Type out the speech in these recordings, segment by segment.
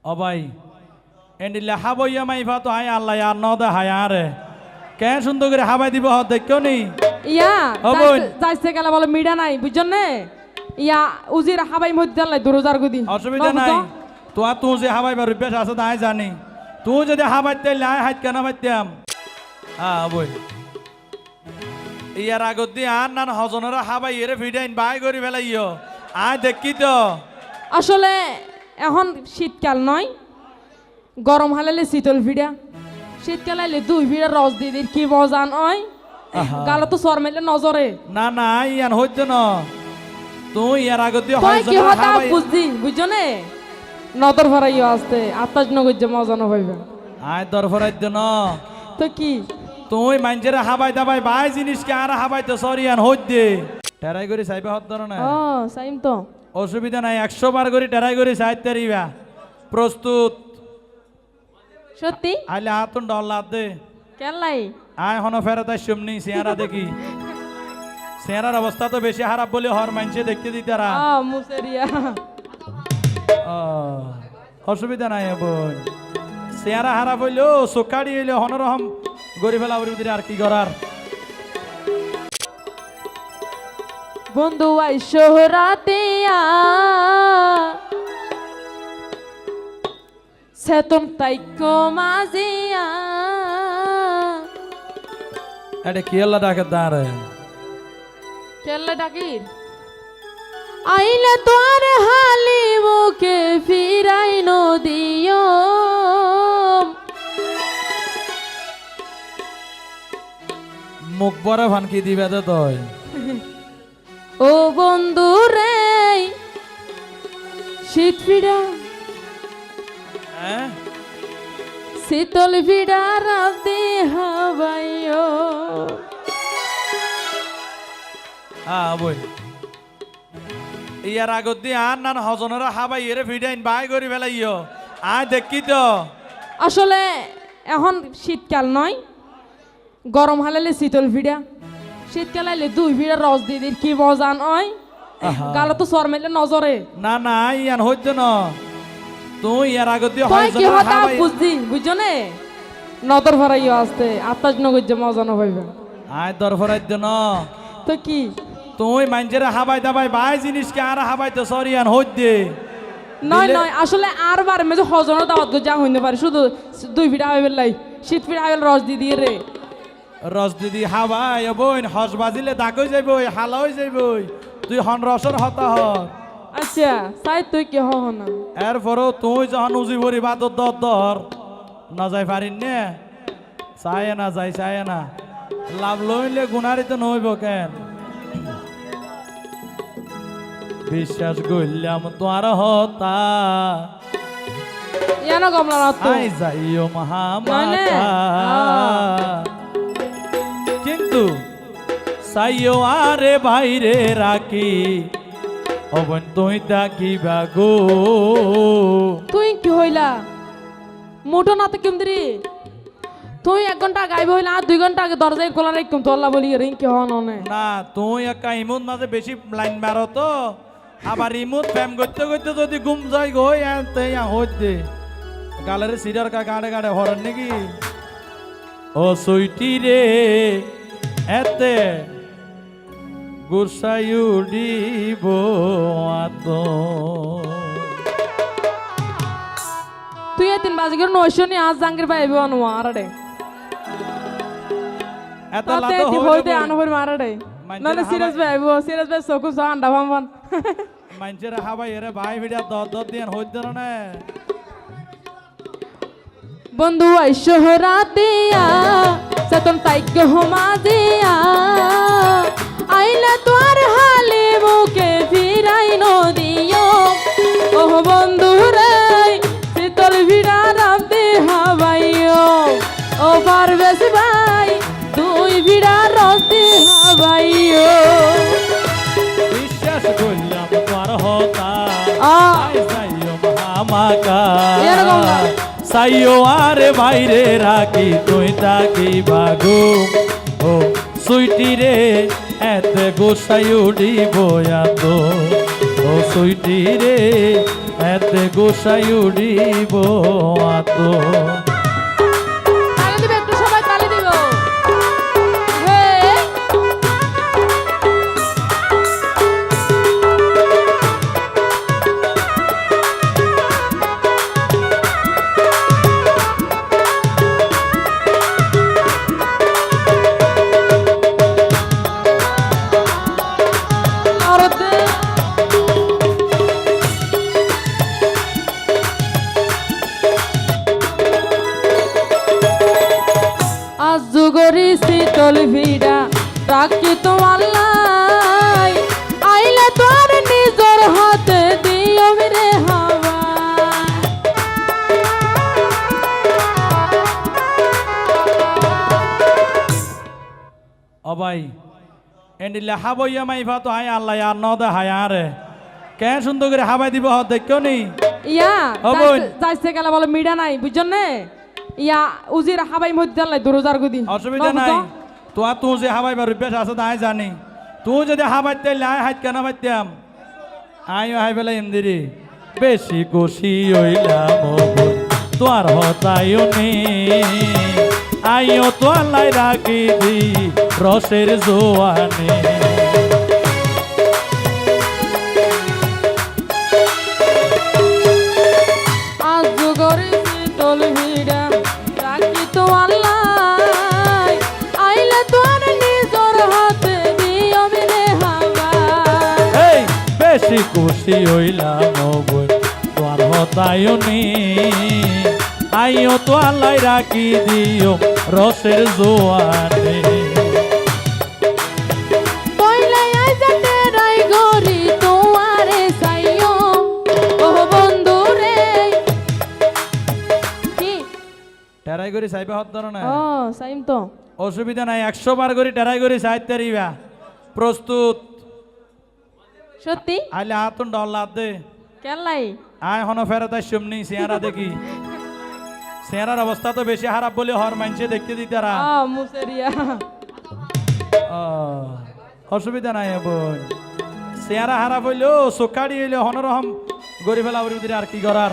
ও ভাই এন্ডিলে হাবইয়া মাইফা তো হাই আল্লাহ আর নদে হায় আরে কে সুন্দর করে হাবাই দিব দেখো নি ইয়া ও বোন। যাইছে গেলে বলে মিডা নাই বুঝছেন নে ইয়া উজির হাবাই মধ্যে লাই 2000 গুদি অসুবিধা নাই তো আর তুই যে হাবাই বার বেশ আছে তাই জানি তুই যদি হাবাইতে লাই হাইত কেন বাইতাম বই ইয়ার আগত দিয়ে আর নান হজনেরা হাবাই এরে ভিডাইন বাই করি ফেলাইও আয় দেখি তো আসলে এখন শীতকাল নয় গরম হালালে শীতল ভিড়া শীতকাল আইলে দুই ভিড়া রস দিয়ে দির কি মজা নয় গালো তো সর মেলে নজরে না না ইয়ান হইতো না তুই ইয়ার আগত দিয়ে তুই কি হজনেরা হতা হাবাই বুঝদি বুঝছো নে নদর ভরাইও আসতে আত্মাজ নগর যে মজা না পাইবে আয় দরফরাইত না তো কি তুই মাইনজের হাবাই দাবাই বাই জিনিসকে আর হাবাই তো সরিয়ান হইত দে টেরাই করে চাইবে হত ধর না ও সাইম তো অসুবিধা নাই 100 বার করে টেরাই করে চাইতে রিবা প্রস্তুত সত্যি আইলে হাতুন ডল্লা দে কেন লাই আয় হন ফেরত শুমনি চেহারা দেখি চেহারার অবস্থা তো বেশি খারাপ বলে হর মাইনছে দেখতে দিতারা মুসেরিয়া অসুবিধা নাই বোন চেহারা খারাপ হইলেও চোখাড়ি হইলে হনরহম গরিব ফেলা আর কি করার বন্ধু আই শহরাতে সেতন তাইক মাজিয়া এটা কি আল্লাহ ডাকে দাঁড়ে কেল্লা ডাকির আইলে তোর হালি মুখে ফিরাই নদিও মুখ বড় ভানকি দিবে তো তুই ও বন্ধু রে শীত ফিরা হ্যাঁ শীতল ফিরা রাতে হাবাইও বই ইয়ার আগত দিয়ে আর নান হজনেরা হাবাই এরে ভিডাইন বাই করি ফেলাইও আয় দেখি তো আসলে এখন শীতকাল নয় গরম হালালে শীতল ভিড়া শীতকাল আইলে দুই ভিড়া রস দিয়ে দির কি মজা নয় গালো তো সর মেলে নজরে না না ইয়ান হইতো না তুই ইয়ার আগত দিয়ে তুই কি হজনেরা হতা হাবাই বুঝদি বুঝছো নে নদর ভরাইও আসতে আত্মাজ নগর যে মজা না পাইবে আয় দরফরাইত না তো কি তুই মাইনজের হাবাই দাবাই বাই জিনিসকে আর হাবাই তো সরিয়ান হইত দে নয় নয় আসলে আর বার মেজে হজনের দাওয়াত গো যা হইতে পারে শুধু দুই ভিড়া হইবে লাই শীত ভিড়া হইবে রস দিয়ে দিয়ে রে রস দিদি হাবাই বইন হস বাজিলে দাগই যাইব হালা হয়ে যাইব তুই হন রসর হতা হর আচ্ছা চাই তুই কি হ না এরপরও তুই যখন উজি ভরি বাদর দর দর না যাই পারিন নে চায় না যাই চায় না লাভ লইলে গুনারিতে নইব কেন বিশ্বাস করলাম তোমার হতা ইয়ানো কমলা না তো আই যাইও মহামাতা কিন্তু সাইও আরে বাইরে রাখি অবন তুই তাকিবা গো তুই কি হইলা মোটো না তো কেমদি তুই 1 ঘন্টা গাইব হইলা আর 2 ঘন্টা আগে দরজায় খোলা রাখুম তোল্লা বলি রিং কি হন অনে না তুই একা ইমুন মাঝে বেশি লাইন মারো তো আবার ইমুন প্রেম করতে করতে যদি ঘুম যাই গো আনতে হইতে গালের সিডার কা গাড়ে গাড়ে হরেন নাকি ও সুইটি রে এতে গুসাইউ দিব আতো তুই 3 বাজে করে নয়শো নি আজ জাঙ্গির পাইবে অনু আরডে এত তাতে লাতো দি হইতে আনহর মারডে নলে সিরিয়াস ভাই সকু সো আন্ডা ভামবান মাইনচের হাবাই এরে ভাই ভিডিয়া দদ দিন হইতে না বন্ধু আই শহরাতিয়া সেতন তাইক মাজিয়া আইলা তোর হালে মুখে ফিরাই নদিও ও বন্ধু রে শীতল ভিড়া রাতে হাবাইও ও পারবেশ ভাই তুই ভিড়া রাতে হাবাইও বিশ্বাস করলাম তোমার হতা আই যাইও মহামাকা সাইও আরে বাইরে রাখি তুই তাকি বাগো ও সুইটি রে এতে গোসাই উড়িব তো ও সুইটি রে এতে গোসাই উড়িব আতো তালি দিবে একটু সবাই তালি দিব হে আরতে আজ যুগরি শীতল ভিড়া রাখি তো আল্লাহ আইলে তোর নিজের হাতে দিও রে হাওয়া ও ভাই এন্ডি লেখা বইয়া মাইফা তো হাই আল্লাহ আর ন দে হায় আরে কে সুন্দর করে হাবাই দিব দেখো নি ইয়া ও বোন। যাইছে গেলে বলে মিডা নাই বুঝছেন নে ইয়া উজির হাবাই মধ্যে আল্লাহ দুরুজার গুদি অসুবিধা নাই তো আর তুই যে হাবাই বার অভ্যাস আছে তাই জানি তুই যদি হাবাইতে লাই হাত কেন বাইতাম আই হাই বেলা এমদিরি বেশি খুশি হইলাম ও বোন, তোর হতায়ও নে আইও তো আল্লাহ রাখি দি রসের জোয়ানে আজ যুগরি শীতল ভিড়া রাখি তো আল্লাহ আইলে তোর নিজের হাতে দিও রে হাওয়া এই বেশি খুশি হইলাম ও বোন, তোর হতায়ও নে আইও তো আল্লাহ রাখি দিও রসের জোয়ানে কইলে আই যাতে রাই গরি তোমারে সাইও ও বন্ধু রে কি টেরাই করে সাইবা হত না ও সাইম তো অসুবিধা নাই 100 বার করে টেরাই করে সাইতে রিবা প্রস্তুত সত্যি আইলে হাতুন ডল্লাদ দে কেলাই আয় হন ফেরত সুমনি চেহারা দেখি চেহারার অবস্থা তো বেশি খারাপ বলে হর মানছে দেখতে দিতারা মুসেরিয়া অসুবিধা নাই বোন চেহারা খারাপ হইলেও চোখাড়ি হইলে হনরহম গড়ি ফেলা উড়ি আর কি করার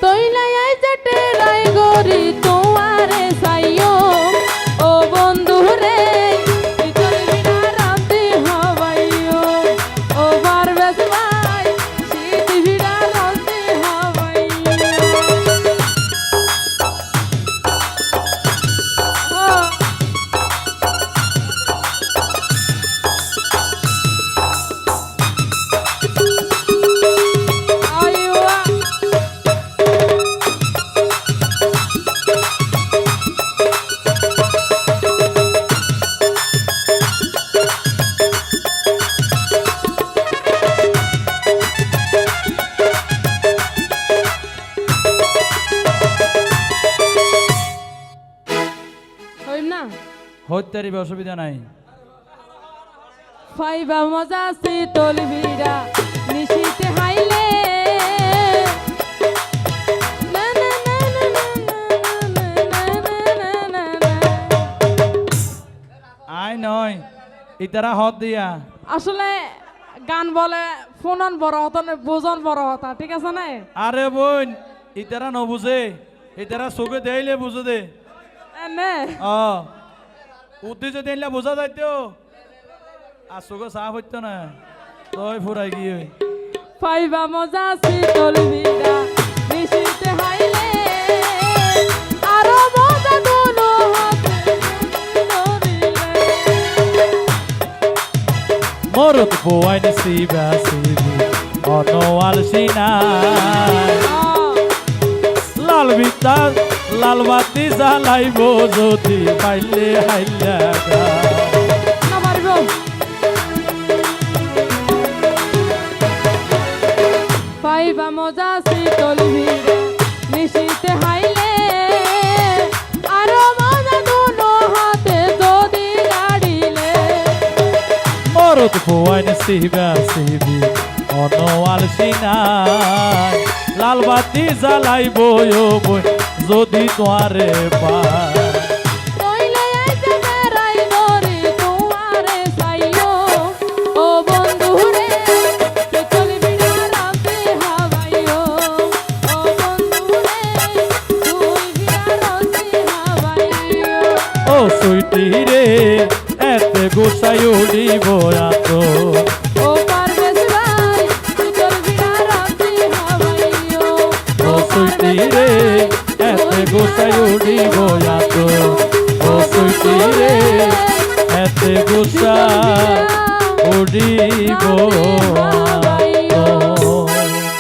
তইলে আই যাতে রাই গরি তোমারে সাইও ও বন্ধু রে ভিতরে বিনা রাতে হওয়াইও ও বারবেস ভাই শীত ভিড়া রাতে হওয়াইও আইওয়া হইম না হইতে রিবে অসুবিধা নাই ফাইবা মজা শীতল ভিড়া নিশিতে হাইলে না না না না না না না না না। আয় নয় ইতারা হত দিয়া আসলে গান বলে ফোনন বড় হতো না বোজন বড় হতা ঠিক আছে না আরে বোন ইতারা নবুঝে ইতারা চোখে দেইলে বুঝে দে এনে উদ্দি যদি এনলে বোঝা যাইতো আর চোখে সাফ হইতো না তই ফুরাই গিয়ে ফাইবা মজা শীতল ভিড়া নিশিতে হাইলে আরো মজা দোনো হাতে ধরিলে মরত বোয়াইন সিবা সিবি অনওয়াল সিনাই লাল বিতা লাল বাতি জ্বালাইব যদি পাইলে হাইলা গা না মারিব পাইবা মজা শীতল ভিড়া নিশিতে হাইলে আরো মজা দোনো হাতে যদি গাড়িলে মরত বোয়াইন সিবা সিবি অনওয়াল সিনাই লাল বাতি জ্বালাইব ও বই যদি তোয়ারে পায় কইলে আইছে বেড়াই গরি তোমারে সাইও ও বন্ধু রে শীতল ভিড়া সুইটি রে এতে গোসাই উড়িব এত ও পারভেজ ভাই শীতল বিড়া রাতে হাওয়াইও ও সুইটি রে এতে গোসাই উড়িব এত ও সুইটি রে এতে গোসাই উড়িব